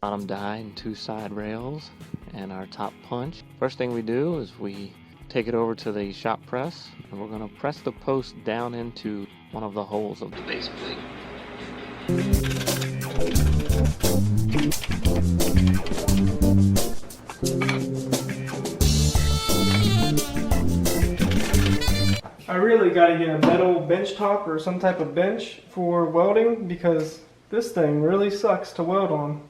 Bottom die and 2 side rails and our top punch. First thing we do is we take it over to the shop press and we're going to press the post down into one of the holes of the base plate. I really got to get a metal bench top or some type of bench for welding because this thing really sucks to weld on.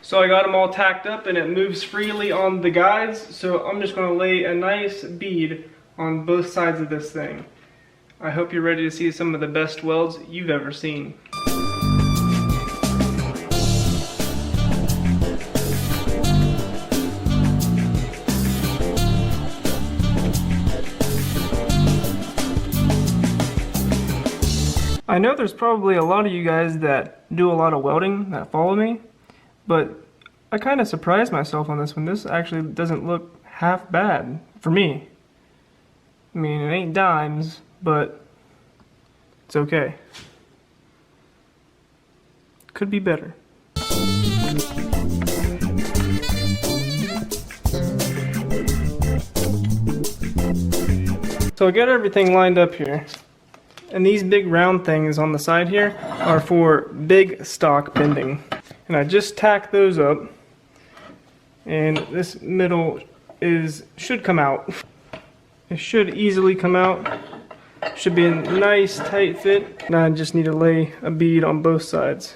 So I got them all tacked up and it moves freely on the guides, so I'm just going to lay a nice bead on both sides of this thing. I hope you're ready to see some of the best welds you've ever seen. I know there's probably a lot of you guys that do a lot of welding that follow me, but I kind of surprised myself on this one. This actually doesn't look half bad for me. I mean, it ain't dimes, but it's okay. Could be better. So I got everything lined up here. And these big round things on the side here are for big stock bending. And I just tacked those up. And this middle should come out. It should easily come out. Should be a nice tight fit. Now I just need to lay a bead on both sides.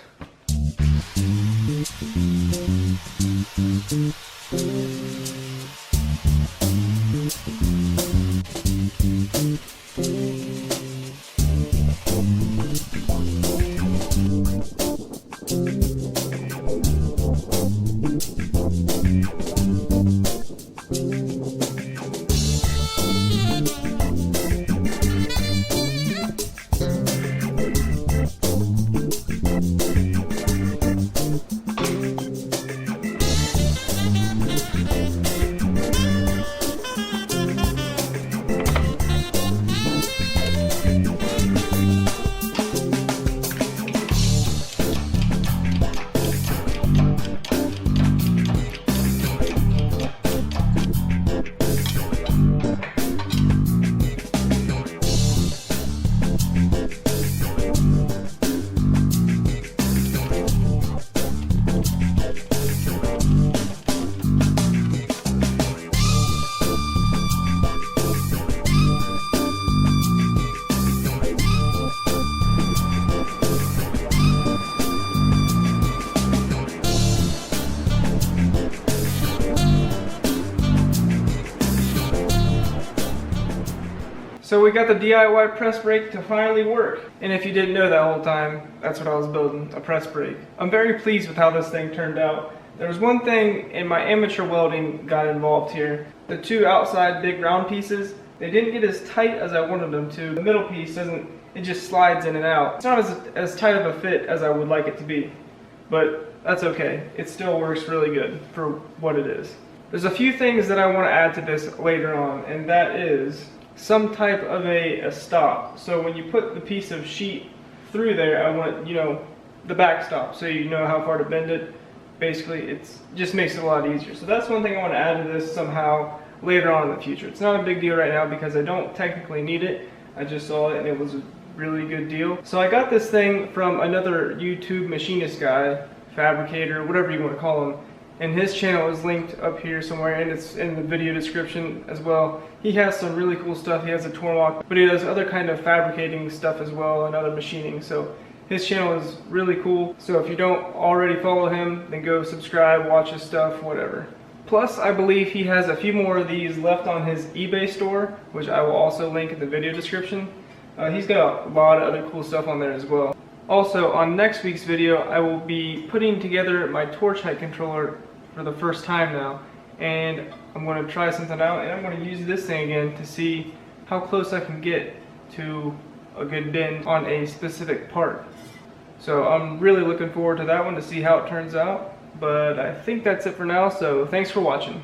So we got the DIY press brake to finally work. And if you didn't know that whole time, that's what I was building, a press brake. I'm very pleased with how this thing turned out. There was one thing in my amateur welding got involved here. The two outside big round pieces, they didn't get as tight as I wanted them to. The middle piece it just slides in and out. It's not as tight of a fit as I would like it to be. But that's okay. It still works really good for what it is. There's a few things that I want to add to this later on, and that is some type of a stop. So when you put the piece of sheet through there, I want, the back stop, so you know how far to bend it. Basically, it just makes it a lot easier. So that's one thing I want to add to this somehow later on in the future. It's not a big deal right now because I don't technically need it. I just saw it and it was really good deal. So I got this thing from another YouTube machinist guy, fabricator, whatever you want to call him. And his channel is linked up here somewhere, and it's in the video description as well. He has some really cool stuff. He has a torn lock, but he does other kind of fabricating stuff as well and other machining. So his channel is really cool. So if you don't already follow him, then go subscribe, watch his stuff, whatever. Plus, I believe he has a few more of these left on his eBay store, which I will also link in the video description. He's got a lot of other cool stuff on there as well. Also, on next week's video, I will be putting together my torch height controller for the first time now. And I'm going to try something out, and I'm going to use this thing again to see how close I can get to a good bend on a specific part. So I'm really looking forward to that one to see how it turns out. But I think that's it for now, so thanks for watching.